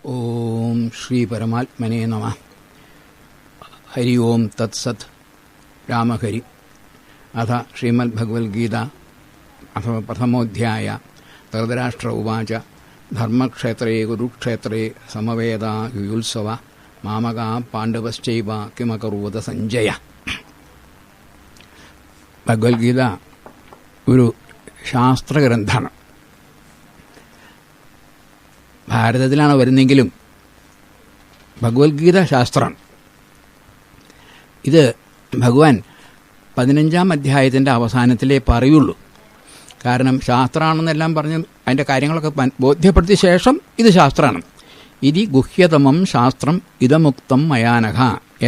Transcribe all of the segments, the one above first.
ഓം ശ്രീ പരമാത്മനേ നമഃ. ഹരി ഓം തത്സത്. രാമഹരി. അഥ ശ്രീമദ് ഭഗവത്ഗീത പ്രഥമോധ്യായ. ധൃതരാഷ്ട്ര ഉവാച ധർമ്മക്ഷേത്രേ കുരുക്ഷേത്രേ സമവേദാ യുയുത്സവ മാമകാ പാണ്ഡവശ്ചൈവ കിമകർവത സഞ്ജയ. ഭഗവത്ഗീത ഒരു ശാസ്ത്രഗ്രന്ഥമാണ്. ഭാരതത്തിലാണ് വരുന്നെങ്കിലും ഭഗവത്ഗീത ശാസ്ത്രമാണ്. ഇത് ഭഗവാൻ 15-ാം അധ്യായത്തിൻ്റെ അവസാനത്തിലേ പറയുള്ളൂ. കാരണം ശാസ്ത്രമാണെന്നെല്ലാം പറഞ്ഞ് അതിൻ്റെ കാര്യങ്ങളൊക്കെ ബോധ്യപ്പെടുത്തിയ ശേഷം ഇത് ശാസ്ത്രമാണ്. ഇതി ഗുഹ്യതമം ശാസ്ത്രം ഇതമുക്തം മയാനഘ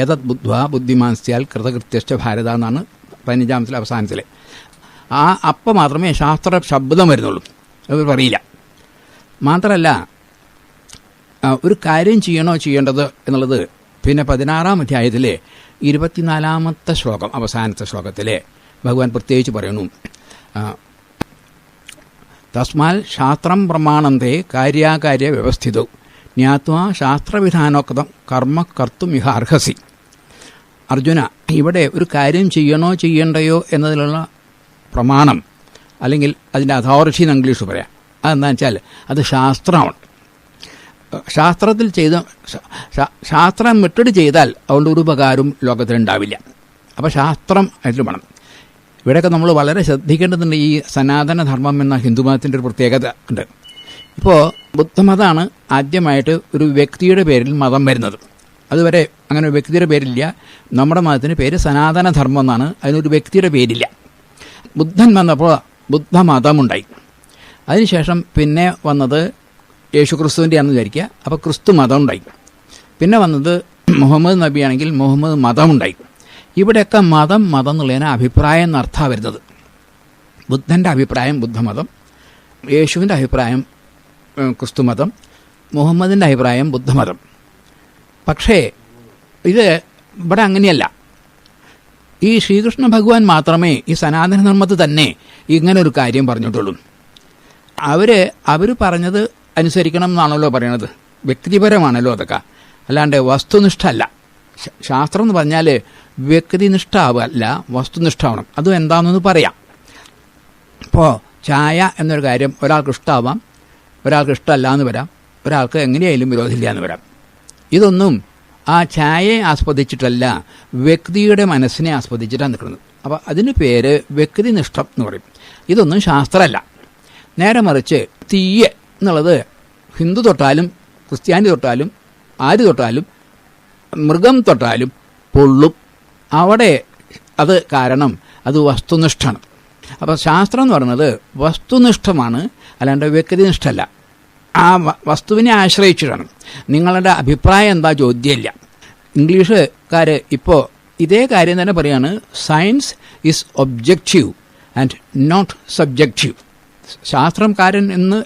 ഏതത് ബുദ്ധ്വാ ബുദ്ധിമാൻസ്യാൽ കൃതകൃത്യശ്ച ഭാരത എന്നാണ് 15-ാമത്തിലെ അവസാനത്തിൽ. അപ്പം മാത്രമേ ശാസ്ത്ര ശബ്ദം വരുന്നുള്ളൂ, അത് പറയില്ല. മാത്രമല്ല, ഒരു കാര്യം ചെയ്യണോ ചെയ്യേണ്ടത് എന്നുള്ളത് പിന്നെ 16-ാം അധ്യായത്തിലെ 24-ാമത്തെ ശ്ലോകം, അവസാനത്തെ ശ്ലോകത്തിലെ ഭഗവാൻ പ്രത്യേകിച്ച് പറയുന്നു. തസ്മാൽ ശാസ്ത്രം പ്രമാണന്തേ കാര്യാകാര്യ വ്യവസ്ഥിതോ ജ്ഞാത്വാ ശാസ്ത്രവിധാനോക്തം കർമ്മ കർത്തും ഇഹ അർഹസി. അർജുന, ഇവിടെ ഒരു കാര്യം ചെയ്യണോ ചെയ്യണ്ടയോ എന്നതിലുള്ള പ്രമാണം അല്ലെങ്കിൽ അതിൻ്റെ അതോറിറ്റി എന്ന് ഇംഗ്ലീഷ് പറയാം. അതെന്താ വെച്ചാൽ അത് ശാസ്ത്രമാണ്. ശാസ്ത്രത്തിൽ ശാസ്ത്രം വിട്ടിട്ട് ചെയ്താൽ അതുകൊണ്ട് ഒരു ഉപകാരവും ലോകത്തിലുണ്ടാവില്ല. അപ്പോൾ ശാസ്ത്രം അതിൽ വേണം. ഇവിടെയൊക്കെ നമ്മൾ വളരെ ശ്രദ്ധിക്കേണ്ടതുണ്ട്. ഈ സനാതനധർമ്മം എന്ന ഹിന്ദുമതത്തിൻ്റെ ഒരു പ്രത്യേകത ഉണ്ട്. ഇപ്പോൾ ബുദ്ധമതമാണ് ആദ്യമായിട്ട് ഒരു വ്യക്തിയുടെ പേരിൽ മതം വരുന്നത്. അതുവരെ അങ്ങനെ ഒരു വ്യക്തിയുടെ പേരില്ല. നമ്മുടെ മതത്തിന് പേര് സനാതനധർമ്മം എന്നാണ്, അതിനൊരു വ്യക്തിയുടെ പേരില്ല. ബുദ്ധൻ വന്നപ്പോൾ ബുദ്ധമതമുണ്ടായി. അതിനുശേഷം പിന്നെ വന്നത് യേശുക്രിസ്തുവിൻ്റെ ആണെന്ന് വിചാരിക്കുക, അപ്പോൾ ക്രിസ്തു മതം ഉണ്ടായി. പിന്നെ വന്നത് മുഹമ്മദ് നബിയാണെങ്കിൽ മുഹമ്മദ് മതമുണ്ടായി. ഇവിടെയൊക്കെ മതം എന്നുള്ളതിന് അഭിപ്രായം എന്നർത്ഥമാണ് വരുന്നത്. ബുദ്ധൻ്റെ അഭിപ്രായം ബുദ്ധമതം, യേശുവിൻ്റെ അഭിപ്രായം ക്രിസ്തുമതം, മുഹമ്മദിൻ്റെ അഭിപ്രായം ബുദ്ധമതം. പക്ഷേ ഇത് ഇവിടെ അങ്ങനെയല്ല. ഈ ശ്രീകൃഷ്ണ ഭഗവാൻ മാത്രമേ ഈ സനാതനധർമ്മത്തിൽ തന്നെ ഇങ്ങനൊരു കാര്യം പറഞ്ഞിട്ടുള്ളൂ. അവർ പറഞ്ഞത് അനുസരിക്കണം എന്നാണല്ലോ പറയണത്. വ്യക്തിപരമാണല്ലോ അതൊക്കെ, അല്ലാണ്ട് വസ്തുനിഷ്ഠ അല്ല. ശാസ്ത്രം എന്ന് പറഞ്ഞാൽ വ്യക്തിനിഷ്ഠ ആവല്ല, വസ്തുനിഷ്ഠ ആവണം. അതും എന്താണെന്ന് പറയാം. ഇപ്പോൾ ചായ എന്നൊരു കാര്യം ഒരാൾക്ക് ഇഷ്ടമാവാം, ഒരാൾക്ക് ഇഷ്ടമല്ല എന്ന് വരാം, ഒരാൾക്ക് എങ്ങനെയായാലും വിരോധമില്ല എന്ന് വരാം. ഇതൊന്നും ആ ചായയെ ആസ്വദിച്ചിട്ടല്ല, വ്യക്തിയുടെ മനസ്സിനെ ആസ്വദിച്ചിട്ടാണ് നിൽക്കുന്നത്. അപ്പോൾ അതിന് പേര് വ്യക്തിനിഷ്ഠം എന്ന് പറയും. ഇതൊന്നും ശാസ്ത്രമല്ല. നേരെ മറിച്ച് തീയ് എന്നുള്ളത് ഹിന്ദു തൊട്ടാലും ക്രിസ്ത്യാനി തൊട്ടാലും ആര് തൊട്ടാലും മൃഗം തൊട്ടാലും പൊള്ളും. അവിടെ അത് കാരണം അത് വസ്തുനിഷ്ഠമാണ്. അപ്പോൾ ശാസ്ത്രം എന്ന് പറയുന്നത് വസ്തുനിഷ്ഠമാണ്, അല്ലാണ്ട് വ്യക്തിനിഷ്ഠമല്ല. ആ വസ്തുവിനെ ആശ്രയിച്ചിട്ടാണ്. നിങ്ങളുടെ അഭിപ്രായം എന്താ ചോദ്യമില്ല. ഇംഗ്ലീഷുകാർ ഇപ്പോൾ ഇതേ കാര്യം തന്നെ പറയാണ്, science is objective and not subjective. ശാസ്ത്രംകാരൻ എന്ന്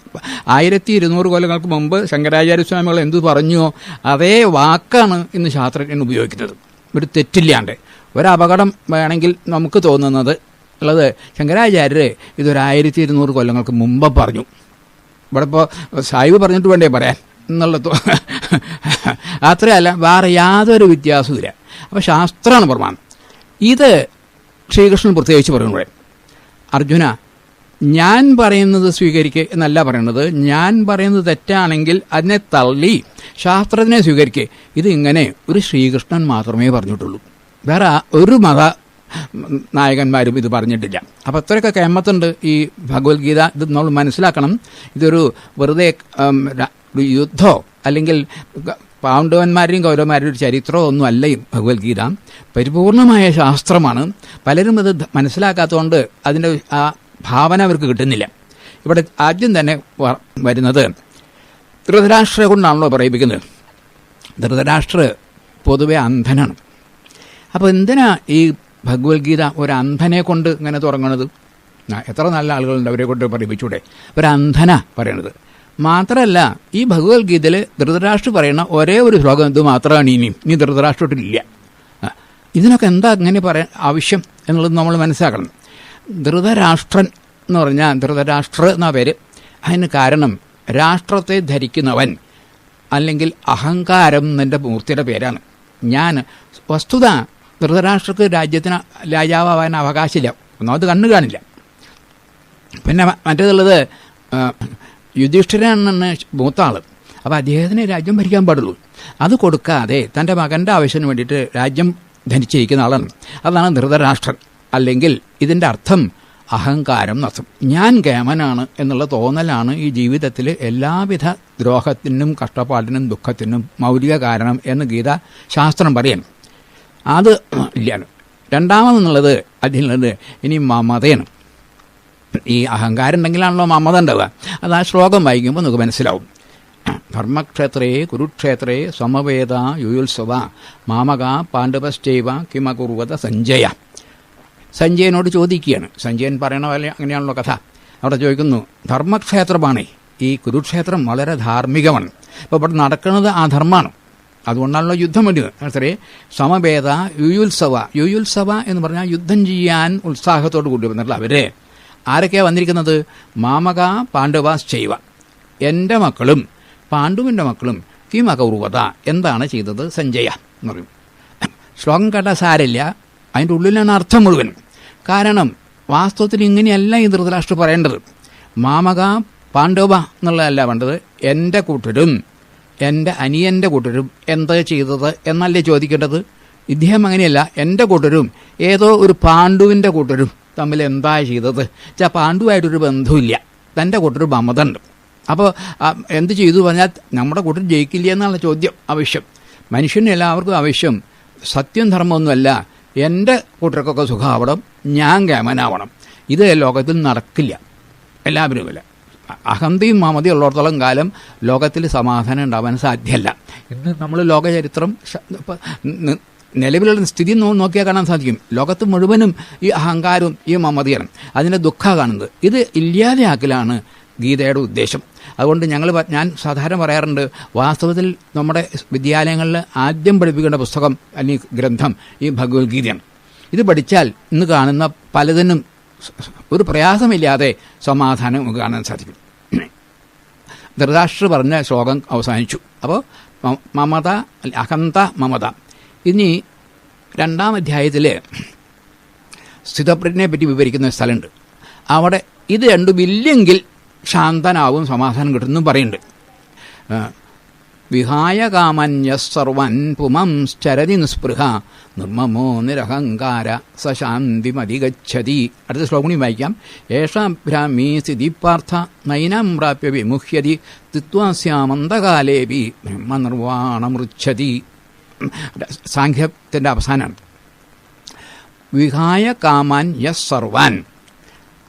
1200 കൊല്ലങ്ങൾക്ക് മുമ്പ് ശങ്കരാചാര്യസ്വാമികൾ എന്തു പറഞ്ഞോ അതേ വാക്കാണ് ഇന്ന് ശാസ്ത്രജ്ഞൻ ഉപയോഗിക്കുന്നത്, ഒരു തെറ്റില്ലാണ്ട്. ഒരപകടം വേണമെങ്കിൽ നമുക്ക് തോന്നുന്നത് ഉള്ളത് ശങ്കരാചാര്യർ ഇതൊരു 1200 കൊല്ലങ്ങൾക്ക് മുമ്പ് പറഞ്ഞു. ഇവിടെ ഇപ്പോൾ സായിബ് പറഞ്ഞിട്ട് വേണ്ടേ പറയാൻ എന്നുള്ളത്. അത്രയല്ല, വേറെ യാതൊരു വ്യത്യാസവുമില്ല. അപ്പോൾ ശാസ്ത്രമാണ് പ്രമാണം. ഇത് ശ്രീകൃഷ്ണൻ പ്രത്യേകിച്ച് പറയുന്നത്, അർജുന, ഞാൻ പറയുന്നത് സ്വീകരിക്കുക എന്നല്ല പറയുന്നത്. ഞാൻ പറയുന്നത് തെറ്റാണെങ്കിൽ അതിനെ തള്ളി ശാസ്ത്രത്തിനെ സ്വീകരിക്കുക. ഇത് ഇങ്ങനെ ഒരു ശ്രീകൃഷ്ണൻ മാത്രമേ പറഞ്ഞിട്ടുള്ളൂ. വേറെ ഒരു മത നായകന്മാരും ഇത് പറഞ്ഞിട്ടില്ല. അപ്പോൾ അത്രയൊക്കെ കേമത്തുണ്ട് ഈ ഭഗവത്ഗീത. ഇത് നമ്മൾ മനസ്സിലാക്കണം. ഇതൊരു വെറുതെ യുദ്ധമോ അല്ലെങ്കിൽ പാണ്ഡവന്മാരുടെയും കൗരവന്മാരുടെയും ഒരു ചരിത്രമോ ഒന്നും അല്ല ഈ ഭഗവത്ഗീത. പരിപൂർണമായ ശാസ്ത്രമാണ്. പലരും ഇത് മനസ്സിലാക്കാത്തതുകൊണ്ട് അതിൻ്റെ ആ ഭാവന അവർക്ക് കിട്ടുന്നില്ല. ഇവിടെ ആദ്യം തന്നെ വരുന്നത് ധൃതരാഷ്ട്രയെ കൊണ്ടാണല്ലോ പറയിപ്പിക്കുന്നത്. ധൃതരാഷ്ട്ര പൊതുവെ അന്ധനാണ്. അപ്പോൾ എന്തിനാ ഈ ഭഗവത്ഗീത ഒരു അന്ധനെ കൊണ്ട് ഇങ്ങനെ തുടങ്ങണത്? എത്ര നല്ല ആളുകളുണ്ട്, അവരെ കൊണ്ട് പറയിപ്പിച്ചൂടെ? ഒരു അന്ധന പറയണത് മാത്രമല്ല. ഈ ഭഗവത്ഗീതയിൽ ധൃതരാഷ്ട്ര പറയുന്ന ഒരേ ഒരു ശ്ലോകം ഇത് മാത്രമാണ്. ഇനി ധൃതരാഷ്ട്രത്തിലില്ല. ഇതിനൊക്കെ എന്താ അങ്ങനെ പറയാൻ ആവശ്യം എന്നുള്ളത് നമ്മൾ മനസ്സിലാക്കണം. ധൃതരാഷ്ട്രൻ എന്ന് പറഞ്ഞാൽ ധൃതരാഷ്ട്ര എന്ന പേര്. അതിന് കാരണം രാഷ്ട്രത്തെ ധരിക്കുന്നവൻ അല്ലെങ്കിൽ അഹങ്കാരം എന്നെൻ്റെ മൂർത്തിയുടെ പേരാണ്. ഞാൻ വസ്തുത ധൃതരാഷ്ട്രക്ക് രാജ്യത്തിന് രാജാവാൻ അവകാശമില്ല. ഒന്നാമത് കണ്ണു കാണില്ല. പിന്നെ മറ്റേതുള്ളത് യുധിഷ്ഠിരനാണ് മൂത്ത ആൾ. അപ്പോൾ അദ്ദേഹത്തിന് രാജ്യം ഭരിക്കാൻ പാടുള്ളൂ. അത് കൊടുക്കാതെ തൻ്റെ മകൻ്റെ ആവശ്യത്തിന് വേണ്ടിയിട്ട് രാജ്യം ധരിച്ചിരിക്കുന്ന ആളാണ്. അതാണ് ധൃതരാഷ്ട്രൻ. അല്ലെങ്കിൽ ഇതിൻ്റെ അർത്ഥം അഹങ്കാരം എന്നർത്ഥം. ഞാൻ കേമനാണ് എന്നുള്ള തോന്നലാണ് ഈ ജീവിതത്തിൽ എല്ലാവിധ ദ്രോഹത്തിനും കഷ്ടപ്പാടിനും ദുഃഖത്തിനും മൗലിക കാരണം എന്ന് ഗീത ശാസ്ത്രം പറയാണ്. അത് ഇല്ലാണ്. രണ്ടാമതെന്നുള്ളത് അതിനുള്ളത് ഇനി മമതയാണ്. ഈ അഹങ്കാരം ഉണ്ടെങ്കിലാണല്ലോ മമത ഉണ്ടാവുക. അത് ആ ശ്ലോകം വായിക്കുമ്പോൾ നമുക്ക് മനസ്സിലാവും. ധർമ്മക്ഷേത്രേ കുരുക്ഷേത്രേ സമവേദ യുയുത്സവ മാമക പാണ്ഡവശ്ചൈവ കിമകുർവത സഞ്ജയ. സഞ്ജയനോട് ചോദിക്കുകയാണ്. സഞ്ജയൻ പറയണ പോലെ അങ്ങനെയാണല്ലോ കഥ. അവിടെ ചോദിക്കുന്നു, ധർമ്മക്ഷേത്രമാണ് ഈ കുരുക്ഷേത്രം, വളരെ ധാർമ്മികമാണ്. അപ്പോൾ ഇവിടെ നടക്കുന്നത് ആ ധർമ്മമാണ്. അതുകൊണ്ടാണല്ലോ യുദ്ധം വേണ്ടത്. അത്രേ സമവേദ യുയുത്സവ. യുയുത്സവ എന്ന് പറഞ്ഞാൽ യുദ്ധം ചെയ്യാൻ ഉത്സാഹത്തോട് കൂടി വന്നിട്ടുള്ള അവർ ആരൊക്കെയാണ് വന്നിരിക്കുന്നത്? മാമക പാണ്ഡവാശ്ചൈവ, എൻ്റെ മക്കളും പാണ്ഡുവിൻ്റെ മക്കളും കിമകൗർവത, എന്താണ് ചെയ്തത് സഞ്ജയ എന്ന് പറയും. ശ്ലോകം കേട്ടാൽ സാരമില്ല, അതിൻ്റെ ഉള്ളിലാണ് അർത്ഥം മുഴുവൻ. കാരണം വാസ്തവത്തിൽ ഇങ്ങനെയല്ല ഈ ധൃതരാഷ്ട്ര പറയേണ്ടത്. മാമക പാണ്ഡവ എന്നുള്ളതല്ല വേണ്ടത്. എൻ്റെ കൂട്ടരും എൻ്റെ അനിയൻ്റെ കൂട്ടരും എന്താ ചെയ്തത് എന്നല്ലേ ചോദിക്കേണ്ടത്. ഇദ്ദേഹം അങ്ങനെയല്ല. എൻ്റെ കൂട്ടരും ഏതോ ഒരു പാണ്ഡുവിൻ്റെ കൂട്ടരും തമ്മിൽ എന്താ ചെയ്തത്? പാണ്ഡുവായിട്ടൊരു ബന്ധമില്ല. തൻ്റെ കൂട്ടൊരു മമതയുണ്ട്. അപ്പോൾ എന്ത് ചെയ്തു പറഞ്ഞാൽ നമ്മുടെ കൂട്ടർ ജയിക്കില്ല എന്നുള്ള ചോദ്യം ആവശ്യം. മനുഷ്യന് എല്ലാവർക്കും ആവശ്യം സത്യം ധർമ്മമൊന്നുമല്ല, എൻ്റെ കൂട്ടർക്കൊക്കെ സുഖമാവണം, ഞാൻ കേമനാവണം. ഇത് ലോകത്തിൽ നടക്കില്ല. എല്ലാവരുമില്ല. അഹന്തയും മമതയും ഉള്ളിടത്തോളം കാലം ലോകത്തിൽ സമാധാനം ഉണ്ടാവാൻ സാധ്യമല്ല. ഇന്ന് നമ്മൾ ലോകചരിത്രം നിലവിലുള്ള സ്ഥിതി നോക്കിയാൽ കാണാൻ സാധിക്കും. ലോകത്ത് മുഴുവനും ഈ അഹങ്കാരവും ഈ മമതയാണ്. അതിൻ്റെ ദുഃഖം കാണുന്നത്. ഇത് ഇല്ലാതെയാക്കലാണ് ഗീതയുടെ ഉദ്ദേശം. അതുകൊണ്ട് ഞാൻ സാധാരണ പറയാറുണ്ട്, വാസ്തവത്തിൽ നമ്മുടെ വിദ്യാലയങ്ങളിൽ ആദ്യം പഠിപ്പിക്കേണ്ട പുസ്തകം അല്ലെങ്കിൽ ഗ്രന്ഥം ഈ ഭഗവത്ഗീതയാണ്. ഇത് പഠിച്ചാൽ ഇന്ന് കാണുന്ന പലതിനും ഒരു പ്രയാസമില്ലാതെ സമാധാനം നമുക്ക് കാണാൻ സാധിക്കും. ധൃതരാഷ്ട്ര പറഞ്ഞ ശ്ലോകം അവസാനിച്ചു. അപ്പോൾ മമത, അഹന്ത, മമത. ഇനി രണ്ടാം അധ്യായത്തിൽ സ്ഥിതപ്രജ്ഞയെ പറ്റി വിവരിക്കുന്ന സ്ഥലമുണ്ട്. അവിടെ ഇത് രണ്ടും ഇല്ലെങ്കിൽ ശാന്തനാവും, സമാധാനം കിട്ടുമെന്നും പറയുന്നുണ്ട്. വിഹായ കാമന്യസർവൻ പുമംശ്ചരതി നിസ്പൃഹ നിർമ്മമോ നിരഹങ്കാര സശാന്തിമധിഗച്ഛതി. അടുത്ത ശ്ലോകണി വായിക്കാം. യേഷാഭ്രാമീ സ്ഥിതിപാർത്ഥ നൈനം പ്രാപ്യ വിമുഹ്യതി തിത്വാസ്യാമന്തകാലേപി ബ്രഹ്മനിർവാണമൃച്ഛതി. സാഖ്യത്തിൻ്റെ അവസാനമാണ്. വിഹായ കാമാൻ യസ് സർവാൻ.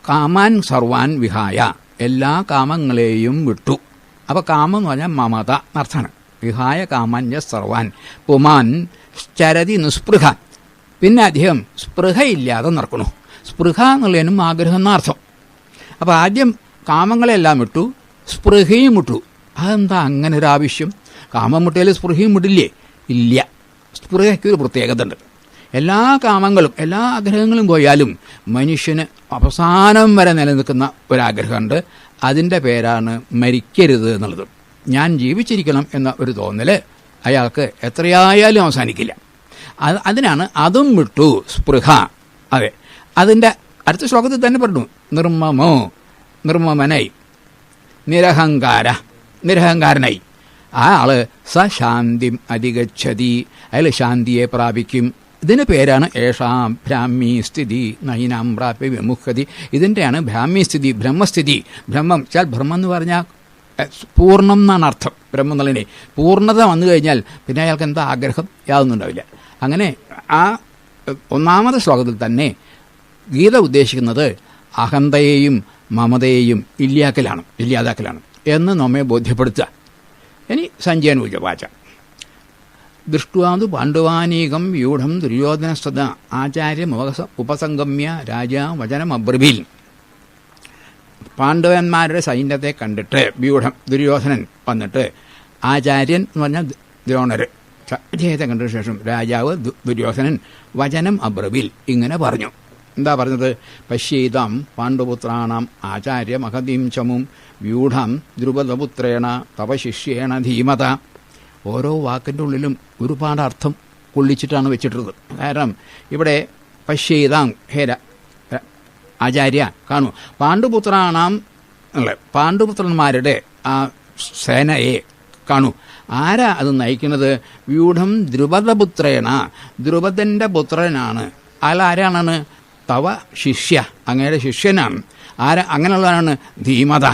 കാമാൻ സർവാൻ വിഹായ, എല്ലാ കാമങ്ങളെയും വിട്ടു. അപ്പോൾ കാമം എന്ന് പറഞ്ഞാൽ മമത എന്നർത്ഥമാണ്. വിഹായ കാമാൻ യസ് സർവാൻ പുമാൻ ചരതി നിസ്പൃഹ. പിന്നെ അദ്ദേഹം സ്പൃഹയില്ലാതെ നടക്കണു. സ്പൃഹ എന്നുള്ളതിനും ആഗ്രഹം എന്നർത്ഥം. അപ്പോൾ ആദ്യം കാമങ്ങളെല്ലാം വിട്ടു, സ്പൃഹയും വിട്ടു. അതെന്താ അങ്ങനെ ഒരു ആവശ്യം? കാമം വിട്ടാൽ സ്പൃഹയും വിടില്ലേ? ഇല്ല. സ്പൃഹയ്ക്കൊരു പ്രത്യേകത ഉണ്ട്. എല്ലാ കാമങ്ങളും എല്ലാ ആഗ്രഹങ്ങളും പോയാലും മനുഷ്യന് അവസാനം വരെ നിലനിൽക്കുന്ന ഒരാഗ്രഹമുണ്ട്. അതിൻ്റെ പേരാണ് മരിക്കരുത് എന്നുള്ളത്. ഞാൻ ജീവിച്ചിരിക്കണം എന്ന ഒരു തോന്നൽ അയാൾക്ക് എത്രയായാലും അവസാനിക്കില്ല. അതിനാണ് അതും വിട്ടു സ്പൃഹ. അതെ, അതിൻ്റെ അടുത്ത ശ്ലോകത്തിൽ തന്നെ പറഞ്ഞു, നിർമ്മമോ, നിർമ്മമനായി, നിരഹങ്കാരനായി. ആ ആള് സശാന്തി അധിഗച്ഛതി, അയാൾ ശാന്തിയെ പ്രാപിക്കും. ഇതിന് പേരാണ് ഏഷാം ഭ്രാമി സ്ഥിതി നൈനാം പ്രാപ്യ വിമുഖതി. ഇതിൻ്റെയാണ് ഭ്രാമി സ്ഥിതി, ബ്രഹ്മസ്ഥിതി. ബ്രഹ്മം വെച്ചാൽ ബ്രഹ്മം എന്ന് പറഞ്ഞാൽ പൂർണ്ണം എന്നാണ് അർത്ഥം. ബ്രഹ്മം എന്നുള്ളതിനെ പൂർണ്ണത വന്നു കഴിഞ്ഞാൽ പിന്നെ അയാൾക്ക് എന്താ ആഗ്രഹം? യാതൊന്നും ഉണ്ടാവില്ല. അങ്ങനെ ആ ഒന്നാമത്തെ ശ്ലോകത്തിൽ തന്നെ ഗീത ഉദ്ദേശിക്കുന്നത് അഹന്തയെയും മമതയെയും ഇല്ലാതാക്കലാണ് എന്ന് നമ്മെ ബോധ്യപ്പെടുത്തുക. ഇനി സഞ്ജയൻ ഉചവാച. ദൃഷ്ട്വാതു പാണ്ഡവാനീകം വ്യൂഢം ദുര്യോധനസ്തദ ആചാര്യ ഉപസംഗമ്യ രാജ വചനമബ്രവീൽ. പാണ്ഡവന്മാരുടെ സൈന്യത്തെ കണ്ടിട്ട് വ്യൂഢം ദുര്യോധനൻ വന്നിട്ട്, ആചാര്യൻ എന്ന് പറഞ്ഞാൽ ദ്രോണർ, അദ്ദേഹത്തെ കണ്ടതിനു ശേഷം രാജാവ് ദുര്യോധനൻ വചനം അബ്രവീൽ ഇങ്ങനെ പറഞ്ഞു. എന്താ പറഞ്ഞത്? പശ്യേതാം പാണ്ഡുപുത്രാണാം ആചാര്യ മഹതീം ചമും വ്യൂഢം ദ്രുപദപുത്രേണ തവ ശിഷ്യേണ ധീമത. ഓരോ വാക്കിൻ്റെ ഉള്ളിലും ഒരുപാട് അർത്ഥം കൊള്ളിച്ചിട്ടാണ് വെച്ചിട്ടുള്ളത്. കാരണം ഇവിടെ പശ്യേതാം ഹേര ആചാര്യ കാണൂ, പാണ്ഡുപുത്രാണാം അല്ലെ, പാണ്ഡുപുത്രന്മാരുടെ ആ സേനയെ കാണൂ. ആരാ അത് നയിക്കുന്നത്? വ്യൂഢം ദ്രുപദപുത്രേണ, ദ്രുപദന്റെ പുത്രനാണ്. ആരാണ്? തവ ശിഷ്യ, അങ്ങയുടെ ശിഷ്യനാണ്. അങ്ങനെയുള്ളവനാണ്. ധീമത,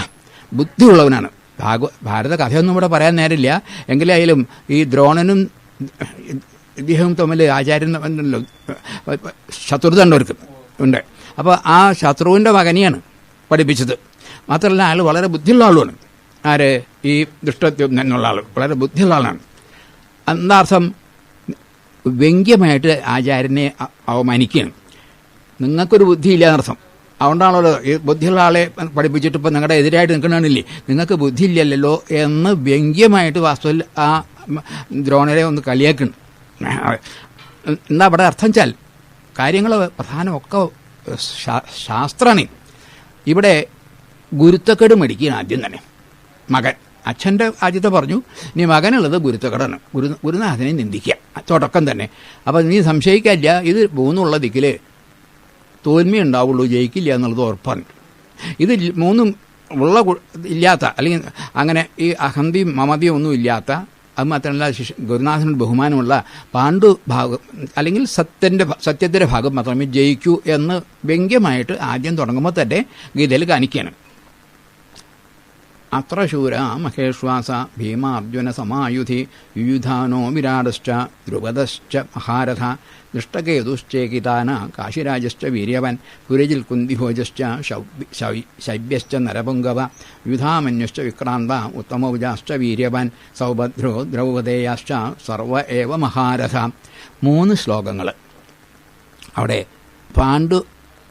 ബുദ്ധിയുള്ളവനാണ്. ഭാരത കഥയൊന്നും ഇവിടെ പറയാൻ നേരില്ല. എങ്കിലായാലും ഈ ദ്രോണനും ഇദ്ദേഹവും തമ്മിൽ ആചാര്യൻ ശത്രുത ഉണ്ട്. അപ്പോൾ ആ ശത്രുവിൻ്റെ മകനെയാണ് പഠിപ്പിച്ചത്. മാത്രമല്ല അയാൾ വളരെ ബുദ്ധിയുള്ള ആളുമാണ്. ആര്? ഈ ദുഷ്ടത്വം എന്നുള്ള ആൾ വളരെ ബുദ്ധിയുള്ള ആളാണ്. എന്താ അർത്ഥം? വ്യംഗ്യമായിട്ട് ആചാര്യനെ അവമാനിക്കുകയാണ്. നിങ്ങൾക്കൊരു ബുദ്ധിയില്ല എന്നർത്ഥം. അതുകൊണ്ടാണല്ലോ ഈ ബുദ്ധിയുള്ള ആളെ പഠിപ്പിച്ചിട്ട് ഇപ്പം നിങ്ങളുടെ എതിരായിട്ട് നിൽക്കണമെന്നില്ലേ, നിങ്ങൾക്ക് ബുദ്ധിയില്ലല്ലോ എന്ന് വ്യംഗ്യമായിട്ട് വാസ്തവത്തിൽ ആ ദ്രോണരെ ഒന്ന് കളിയാക്കണം. എന്താ അവിടെ അർത്ഥം വെച്ചാൽ കാര്യങ്ങൾ പ്രധാനമൊക്കെ ശാസ്ത്രമാണ്. ഇവിടെ ഗുരുത്തക്കേട് മേടിക്കുകയാണ് ആദ്യം തന്നെ മകൻ. അച്ഛൻ്റെ ആദ്യത്തെ പറഞ്ഞു, ഇനി മകനുള്ളത് ഗുരുത്തക്കേടാണ്. ഗുരുനാഥനെ നിന്ദിക്കുക തുടക്കം തന്നെ. അപ്പം നീ സംശയിക്കാനില്ല, ഇത് മൂന്നുള്ള ദിക്കിൽ തോൽമയുണ്ടാവുള്ളൂ, ജയിക്കില്ല എന്നുള്ളത് ഉറപ്പാണ്. ഇത് മൂന്നും ഉള്ള ഇല്ലാത്ത, അല്ലെങ്കിൽ അങ്ങനെ ഈ അഹന്തിയും മമതിയും ഒന്നും ഇല്ലാത്ത, അത് മാത്രമല്ല ഗുരുനാഥനോട് ബഹുമാനമുള്ള പാണ്ഡു ഭാഗം അല്ലെങ്കിൽ സത്യത്തിൻ്റെ ഭാഗം മാത്രമേ ജയിക്കൂ എന്ന് വ്യംഗ്യമായിട്ട് ആദ്യം തുടങ്ങുമ്പോൾ തന്നെ ഗീതയിൽ കാണിക്കുകയാണ്. അത്ര ശൂര മഹേശ്വാസ ഭീമാർജുന സമായുധി യുയുധാനോ വിരാടശ്ച ദ്രുപദശ്ച മഹാരഥ ദൃഷ്ടകേതുശ്ചേകിതാന കാശിരാജശ്ച വീര്യവൻ പുരജിൽ കുന്തിഭോജശ്ച ശൈബ്യശ്ച നരപുംഗവ യുധാമന്യുശ്ച വിക്രാന്ത ഉത്തമൗജാശ്ച വീര്യവൻ സൗഭദ്രോ ദ്രൗപദേയാശ്ച സർവ ഏവ മഹാരഥ. 3 ശ്ലോകങ്ങൾ അവിടെ പാണ്ഡു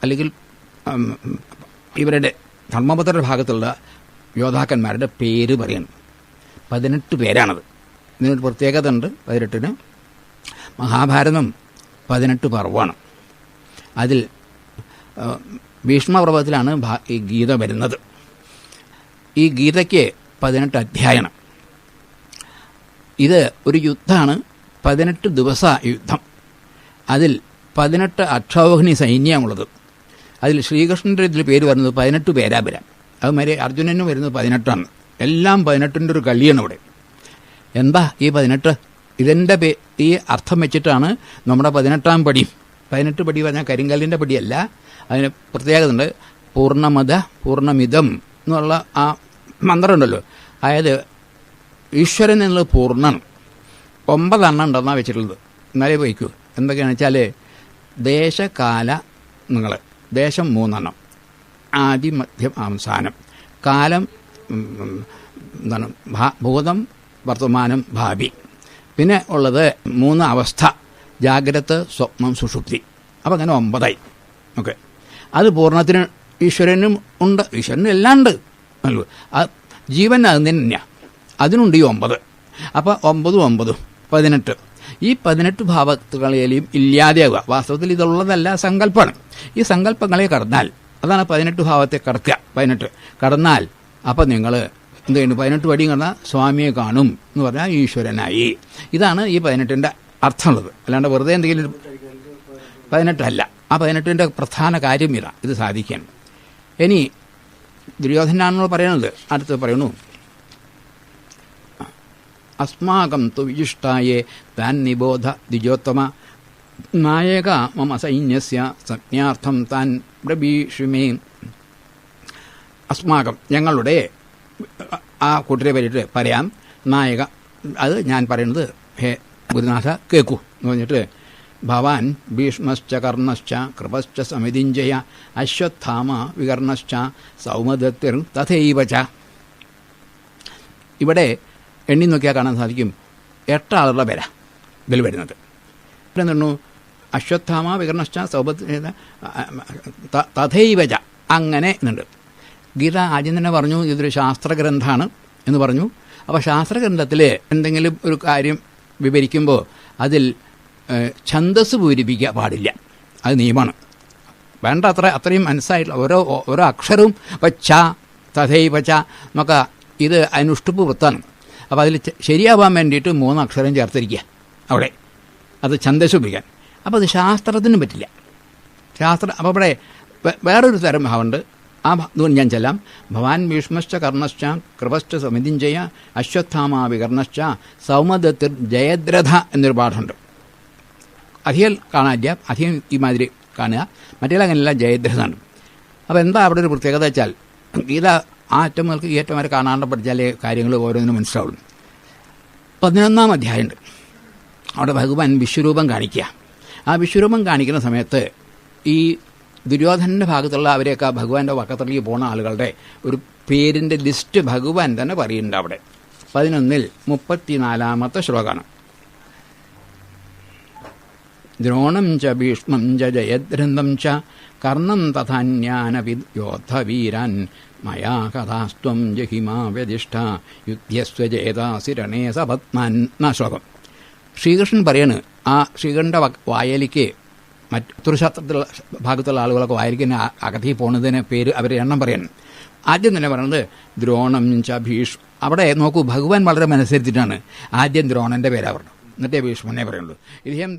അല്ലെങ്കിൽ ഇവരുടെ ധർമ്മപുത്രരുടെ ഭാഗത്തുള്ള യോദ്ധാക്കന്മാരുടെ പേര് പറയണം. 18 പേരാണത്. ഇതിനൊരു പ്രത്യേകത ഉണ്ട്. 18-ന് മഹാഭാരതം 18 പർവ്വമാണ്. അതിൽ ഭീഷ്മപർവ്വത്തിലാണ് ഈ ഗീത വരുന്നത്. ഈ ഗീതയ്ക്ക് 18 അധ്യായമാണ്. ഇത് ഒരു യുദ്ധമാണ്. 18 ദിവസ യുദ്ധം. അതിൽ 18 അക്ഷൗഹിണി സൈന്യമുള്ളത്. അതിൽ ശ്രീകൃഷ്ണൻ്റെ ഇതിൽ പേര് വരുന്നത് 18 പേരാ വരാം. അതുമാതിരി അർജുനനും വരുന്നത് 18ആണ്. എല്ലാം 18ൻ്റെ ഒരു കളിയാണ് ഇവിടെ. എന്താ ഈ 18? ഇതിൻ്റെ ഈ അർത്ഥം വെച്ചിട്ടാണ് നമ്മുടെ 18-ാം പടി. 18 പടി പറഞ്ഞാൽ കരിങ്കല്ലിൻ്റെ പടിയല്ല. അതിന് പ്രത്യേകത ഉണ്ട്. പൂർണ്ണമത പൂർണ്ണമിതം എന്നുള്ള ആ മന്ത്രമുണ്ടല്ലോ, അതായത് ഈശ്വരൻ എന്നുള്ളത് പൂർണ്ണമാണ്. 9 എണ്ണം ഉണ്ടെന്നാണ് വെച്ചിട്ടുള്ളത്. എന്നാലേ വയ്ക്കൂ. എന്തൊക്കെയാണെന്ന് വെച്ചാൽ ദേശകാല നിങ്ങൾ ദേശം 3 എണ്ണം, ആദി മധ്യം അവസാനം, കാലം എന്താണ് ഭൂതം വർത്തമാനം ഭാവി, പിന്നെ ഉള്ളത് 3 അവസ്ഥ ജാഗ്രത സ്വപ്നം സുഷുപ്തി. അപ്പം അങ്ങനെ 9ആയി. ഓക്കെ, അത് പൂർണ്ണത്തിന് ഈശ്വരനും ഉണ്ട്. ഈശ്വരനും എല്ലാം ഉണ്ട് അല്ലോ. ജീവൻ അത് തന്നെയാണ്, അതിനുണ്ട് ഈ 9. അപ്പോൾ 9 9 18. ഈ 18 ഭാവത്തുകളെയും ഇല്ലാതെയാവുക. വാസ്തവത്തിൽ ഇതുള്ളതല്ല, സങ്കല്പമാണ്. ഈ സങ്കല്പങ്ങളെ കടന്നാൽ, അതാണ് 18 ഭാവത്തെ കടക്കുക. 18 കടന്നാൽ അപ്പം നിങ്ങൾ എന്ത് ചെയ്യുന്നു? 18 പടിയും കടന്നാൽ സ്വാമിയെ കാണും എന്ന് പറഞ്ഞാൽ ഈശ്വരനായി. ഇതാണ് ഈ 18ൻ്റെ അർത്ഥമുള്ളത്. അല്ലാണ്ട് വെറുതെ എന്തെങ്കിലും 18 അല്ല. ആ 18ൻ്റെ പ്രധാന കാര്യം ഇതാണ്, ഇത് സാധിക്കാൻ. ഇനി ദുര്യോധനാണെന്ന് പറയുന്നത് അടുത്ത് പറയണു. അസ്മാകം തു വിജിഷ്ടായേ താൻ നിബോധ ദ്വിജോത്തമ നായക മമ സൈന്യസ്യ സംജ്ഞാർത്ഥം താൻ ബ്രവീഷിമേ. അസ്മാകം ഞങ്ങളുടെ ആ കൂട്ടരെ പറ്റിയിട്ട് പറയാം. നായക, അത് ഞാൻ പറയുന്നത് ഹേ ഗുരുനാഥ കേൾക്കൂ എന്ന് പറഞ്ഞിട്ട്, ഭവാൻ ഭീഷ്മശ്ച കർണശ്ച കൃപശ്ച സമിതിഞ്ജയ അശ്വത്ഥാമ വികർണശ്ച സൗമദത്തിർ തഥൈവച. ഇവിടെ എണ്ണി നോക്കിയാൽ കാണാൻ സാധിക്കും 8 ആളുകളുടെ പേരാ ഇതിൽ വരുന്നത്. പിന്നെ എന്താണ്? അശ്വത്ഥാമ വികർണശ്ച സൗമദ തഥൈവച അങ്ങനെ എന്നുണ്ട്. ഗീത ആദ്യം തന്നെ പറഞ്ഞു ഇതൊരു ശാസ്ത്രഗ്രന്ഥമാണ് എന്ന് പറഞ്ഞു. അപ്പോൾ ശാസ്ത്രഗ്രന്ഥത്തിൽ എന്തെങ്കിലും ഒരു കാര്യം വിവരിക്കുമ്പോൾ അതിൽ ഛന്ദസ് പൂരിപ്പിക്കാൻ പാടില്ല, അത് നിയമമാണ്. വേണ്ട അത്രയും മനസ്സായിട്ടുള്ള ഓരോ അക്ഷരവും ഇപ്പം ച തഥൈവ ച നമുക്ക് ഇത് അനുഷ്ടുപ്പ് വൃത്താണ്. അപ്പോൾ അതിൽ ശരിയാവാൻ വേണ്ടിയിട്ട് 3 അക്ഷരം ചേർത്തിരിക്കുക അവിടെ, അത് ഛന്ദസ് ഉപയോഗിക്കാൻ. അപ്പോൾ അത് ശാസ്ത്രത്തിനും പറ്റില്ല. അപ്പോൾ ഇവിടെ വേറൊരു തരം ഭാവമുണ്ട്. ആ ഇതുകൊണ്ട് ഞാൻ ചെല്ലാം. ഭവാൻ ഭീഷ്മശ്ച കർണശ്ച കൃപശ്ച സമിതിഞ്ജയ അശ്വത്ഥാമാ വികർണശ്ച സൗമദത്തിർ ജയദ്രഥ എന്നൊരു പാഠമുണ്ട്. അധികം കാണാനില്ല, അധികം ഈ മാതിരി കാണുക. മറ്റേ അങ്ങനെയല്ല, ജയദ്രഥാണ്. അപ്പോൾ എന്താ അവിടെ ഒരു പ്രത്യേകത വെച്ചാൽ, ഗീത ആ അറ്റം മുതൽക്ക് ഈ അറ്റം വരെ കാണാണ്ട് പഠിച്ചാലേ കാര്യങ്ങൾ ഓരോന്നിനും മനസ്സിലാവുള്ളൂ. 11-ാം അധ്യായമുണ്ട്. അവിടെ ഭഗവാൻ വിശ്വരൂപം കാണിക്കുക. ആ വിശ്വരൂപം കാണിക്കുന്ന സമയത്ത് ഈ ദുര്യോധനൻ്റെ ഭാഗത്തുള്ള അവരെയൊക്കെ ഭഗവാന്റെ വക്കത്തിലേക്ക് പോണ ആളുകളുടെ ഒരു പേരിൻ്റെ ലിസ്റ്റ് ഭഗവാൻ തന്നെ പറയുന്നുണ്ട് അവിടെ. 11-ൽ 34-ാമത്തെ ശ്ലോകമാണ്. ദ്രോണം ച ഭീഷ്മം ച ജയദ്രഥം ച കർണം തഥാന്യാനപി യോദ്ധവീരാൻ മയാ കഥാസ്ത്വം ജഹിമാ വ്യതിഷ്ഠ യുദ്ധ്യസ്വ ജേതാസി രണേ സപത്മാൻ എന്ന ശ്ലോകം. ശ്രീകൃഷ്ണൻ പറയാണ്, ആ ശ്രീകണ്ഠൻ്റെ വായലിക്ക് മറ്റൊരു ശാസ്ത്രത്തിലുള്ള ഭാഗത്തുള്ള ആളുകളൊക്കെ വായലിക്ക് തന്നെ അകത്തേക്ക് പോകുന്നതിന് പേര് അവരുടെ എണ്ണം പറയണം. ആദ്യം തന്നെ പറയുന്നത് ദ്രോണം ച ഭീഷ്. അവിടെ നോക്കൂ, ഭഗവാൻ വളരെ മനസ്സരിച്ചിട്ടാണ് ആദ്യം ദ്രോണൻ്റെ പേരാ പറഞ്ഞു, എന്നിട്ടേ ഭീഷ്മനെ പറയുള്ളൂ. ഇദ്ദേഹം